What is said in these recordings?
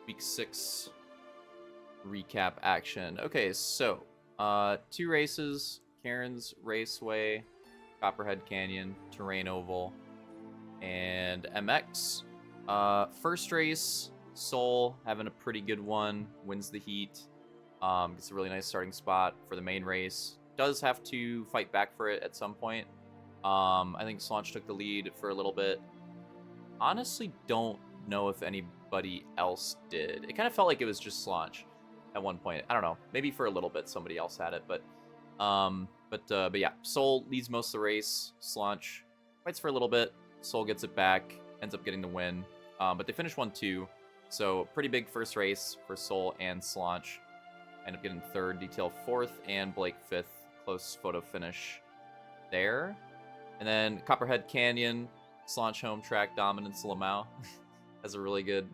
week 6 recap action. Okay, so 2 races: Cairns Raceway, Copperhead Canyon, Terrain Oval, and MX. First race, Soul having a pretty good one, wins the heat. Gets a really nice starting spot for the main race. Does have to fight back for it at some point. I think Slaunch took the lead for a little bit. Honestly, don't know if anybody else did. It kind of felt like it was just Slaunch at one point. I don't know. Maybe for a little bit somebody else had it, but yeah, Soul leads most of the race. Slaunch fights for a little bit. Soul gets it back, ends up getting the win. But they finished 1-2, so pretty big first race for Soul and Slaunch. End up getting third, Detail fourth, and Blake fifth. Close photo finish there. And then Copperhead Canyon, Slaunch home track dominance. Lamau has a really good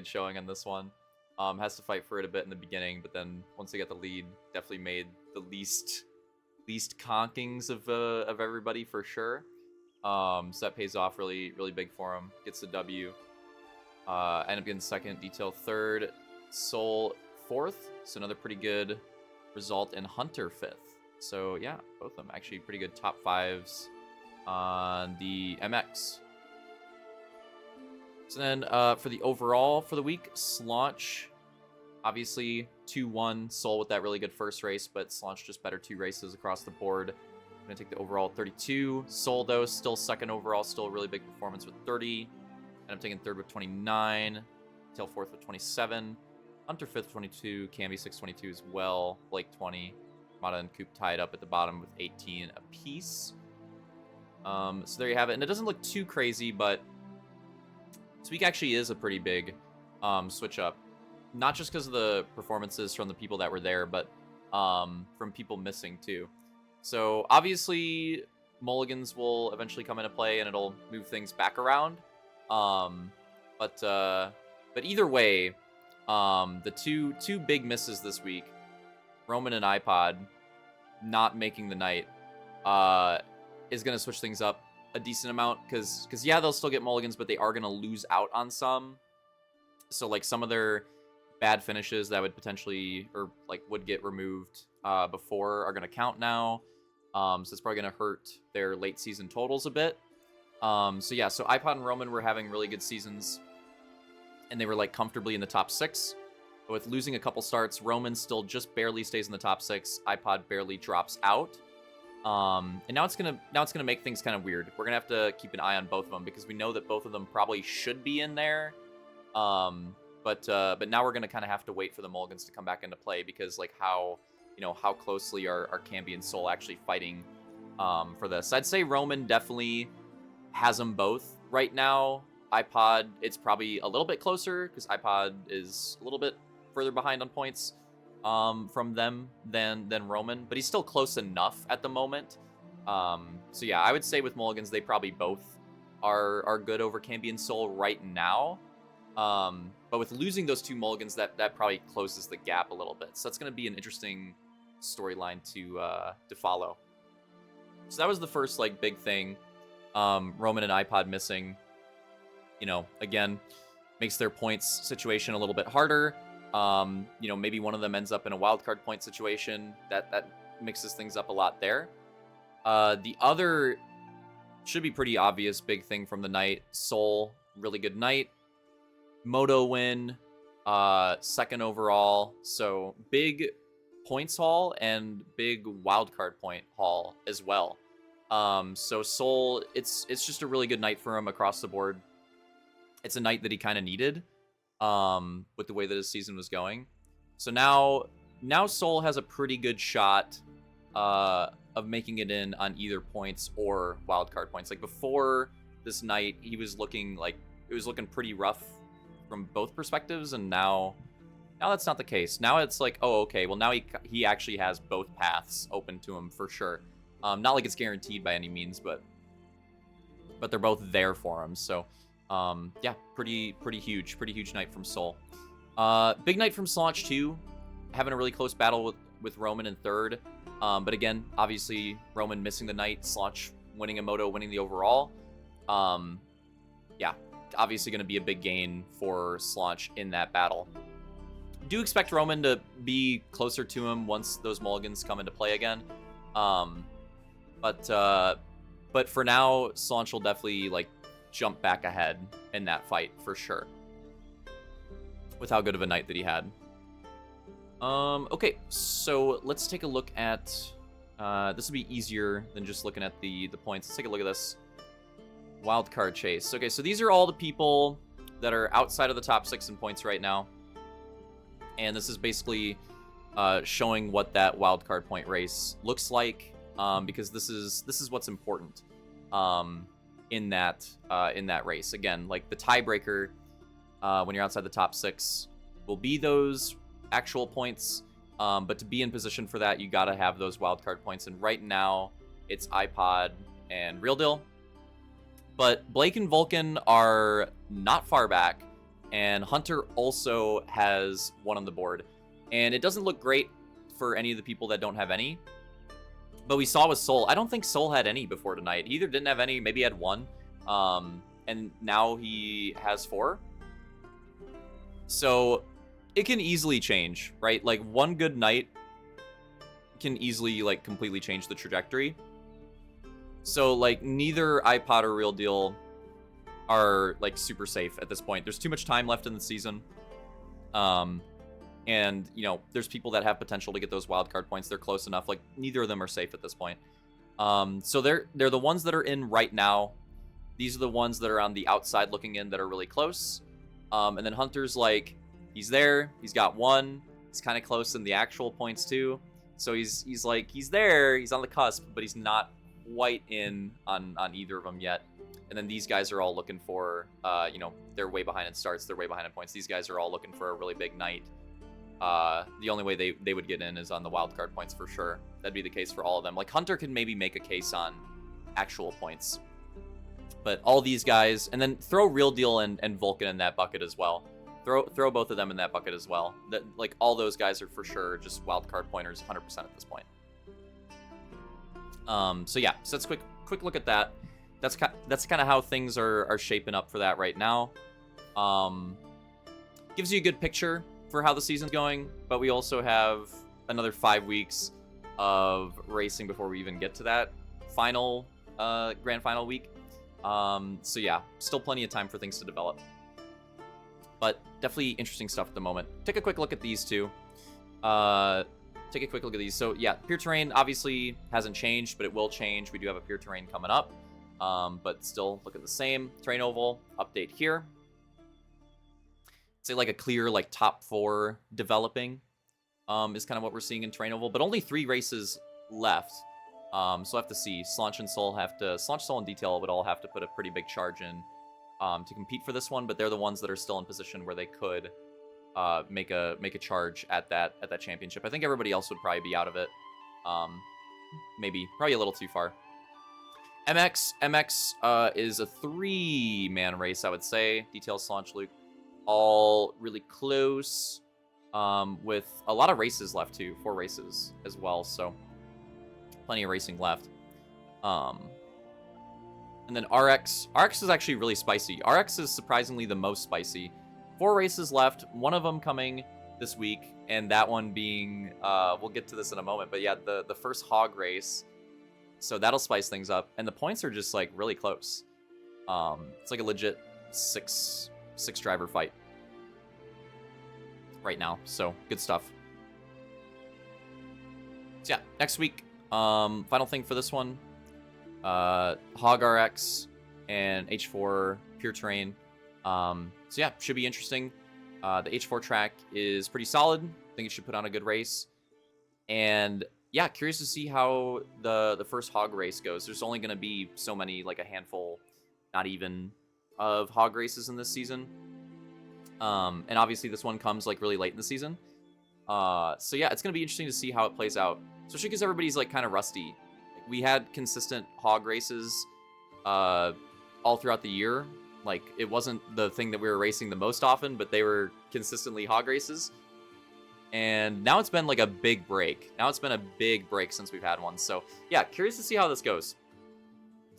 showing on this one. Has to fight for it a bit in the beginning, but then once they get the lead, definitely made the least conkings of everybody for sure. So that pays off really big for him. Gets the W. End up getting second, Detail third, Soul fourth. So another pretty good result, in Hunter fifth. So yeah, both of them actually pretty good top fives on the MX. So then for the overall for the week, Slaunch obviously 2-1. Soul with that really good first race, but Slaunch just better 2 races across the board. I'm going to take the overall 32. Soul, though, still second overall. Still a really big performance with 30. And I'm taking third with 29. Tail fourth with 27. Hunter fifth, 22. Camby 622 as well. Blake 20. Mata and Coop tied up at the bottom with 18 apiece. So there you have it. And it doesn't look too crazy, but this week actually is a pretty big switch up. Not just because of the performances from the people that were there, but from people missing too. So obviously mulligans will eventually come into play and it'll move things back around. But either way, the two big misses this week, Roman and iPod not making the night, is going to switch things up a decent amount, because yeah, they'll still get mulligans, but they are going to lose out on some. So like some of their bad finishes that would potentially, or like would get removed before, are going to count now. So it's probably going to hurt their late season totals a bit. So yeah, so iPod and Roman were having really good seasons, and they were like comfortably in the top 6. But with losing a couple starts, Roman still just barely stays in the top 6. iPod barely drops out. And now it's gonna make things kind of weird. We're gonna have to keep an eye on both of them, because we know that both of them probably should be in there. But now we're gonna kind of have to wait for the mulligans to come back into play, because like how closely are Camby and Soul actually fighting for this. I'd say Roman definitely has them both right now. iPod, it's probably a little bit closer, because iPod is a little bit further behind on points from them than Roman, but he's still close enough at the moment. So yeah, I would say with mulligans, they probably both are good over Camby and Soul right now. But with losing those 2 mulligans, that probably closes the gap a little bit. So that's going to be an interesting storyline to follow. So that was the first like big thing. Roman and iPod missing, again, makes their points situation a little bit harder. Maybe one of them ends up in a wildcard point situation. That mixes things up a lot there. The other should be pretty obvious big thing from the night. Soul, really good night. Moto win, second overall. So big points haul and big wildcard point haul as well. So Soul, it's just a really good night for him across the board. It's a night that he kind of needed. With the way that his season was going. So now Soul has a pretty good shot of making it in on either points or wildcard points. Like before this night, he was looking like it was looking pretty rough from both perspectives, and now that's not the case. Now it's like, oh, okay, well now he actually has both paths open to him for sure. Not like it's guaranteed by any means, but they're both there for him. So yeah, pretty huge night from Soul. Big night from Slaunch too, having a really close battle with Roman in third. But again, obviously Roman missing the night, Slaunch winning a moto, winning the overall. Yeah, obviously going to be a big gain for Slaunch in that battle. Do expect Roman to be closer to him once those mulligans come into play again. But for now, Slaunch will definitely like jump back ahead in that fight for sure, with how good of a night that he had. Okay, so let's take a look at, this will be easier than just looking at the points. Let's take a look at this wildcard chase. Okay, so these are all the people that are outside of the top 6 in points right now. And this is basically showing what that wildcard point race looks like, because this is what's important in that race. Again, like the tiebreaker when you're outside the top 6 will be those actual points, but to be in position for that, you got to have those wildcard points. And right now, it's iPod and Real Deal. But Blake and Vulcan are not far back, and Hunter also has one on the board. And it doesn't look great for any of the people that don't have any. But we saw with Soul, I don't think Soul had any before tonight. He either didn't have any, maybe he had one. And now he has 4. So it can easily change, right? Like one good night can easily like completely change the trajectory. So like neither iPod or Real Deal are like super safe at this point. There's too much time left in the season. And you know, there's people that have potential to get those wildcard points. They're close enough. Like neither of them are safe at this point. So they're the ones that are in right now. These are the ones that are on the outside looking in that are really close. And then Hunter's like, he's there. He's got 1. He's kind of close in the actual points too. So he's like, he's there. He's on the cusp, but he's not quite in on either of them yet. And then these guys are all looking for, you know, they're way behind in starts. They're way behind in points. These guys are all looking for a really big night. The only way they would get in is on the wildcard points for sure. That'd be the case for all of them. Like Hunter can maybe make a case on actual points. But all these guys, and then throw Real Deal and Vulcan in that bucket as well. Throw both of them in that bucket as well. That like all those guys are for sure just wildcard pointers 100% at this point. So yeah, so let's quick look at that. That's kind of how things are shaping up for that right now. Gives you a good picture for how the season's going, but we also have another 5 weeks of racing before we even get to that final grand final week. So yeah, still plenty of time for things to develop. But definitely interesting stuff at the moment. Take a quick look at these two. Take a quick look at these. So yeah, Pure Terrain obviously hasn't changed, but it will change. We do have a Pure Terrain coming up. But still look at the same. Terrain Oval, update here. Say like a clear like top 4 developing is kind of what we're seeing in Terrain Oval. But only 3 races left. So we'll have to see. Slaunch and Soul have to... Slaunch, Soul, and Detail would all have to put a pretty big charge in to compete for this one, but they're the ones that are still in position where they could make a charge at that championship. I think everybody else would probably be out of it. Maybe probably a little too far. MX is a 3-man race, I would say. Detail, Slaunch, Luke, all really close, with a lot of races left too. 4 races as well, so plenty of racing left. And then RX is actually really spicy. RX is surprisingly the most spicy. 4 races left, one of them coming this week, and that one being, we'll get to this in a moment, but yeah, the first hog race. So that'll spice things up. And the points are just like really close. It's like a legit six driver fight right now. So good stuff. So yeah, next week, final thing for this one, Hog RX and H4 Pure Terrain. So yeah, should be interesting. The H4 track is pretty solid. I think it should put on a good race. And yeah, curious to see how the first hog race goes. There's only going to be so many, like a handful, not even, of hog races in this season. And obviously this one comes like really late in the season. So yeah, it's going to be interesting to see how it plays out. Especially because everybody's like kind of rusty. Like, we had consistent hog races all throughout the year. Like, it wasn't the thing that we were racing the most often, but they were consistently hog races. And now it's been like a big break. Now it's been a big break since we've had one. So yeah, curious to see how this goes.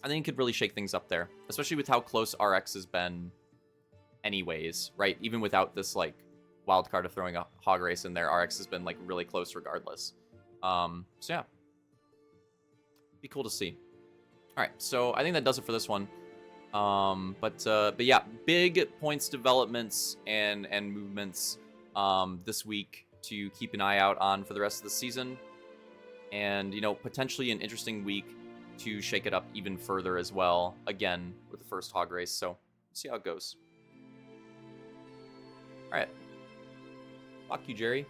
I think it could really shake things up there, especially with how close RX has been anyways, right? Even without this, like, wild card of throwing a hog race in there, RX has been, like, really close regardless. So yeah. Be cool to see. All right, so I think that does it for this one. But yeah, big points developments and movements this week to keep an eye out on for the rest of the season. And, you know, potentially an interesting week to shake it up even further as well, again, with the first hog race. So, see how it goes. All right. Fuck you, Jerry.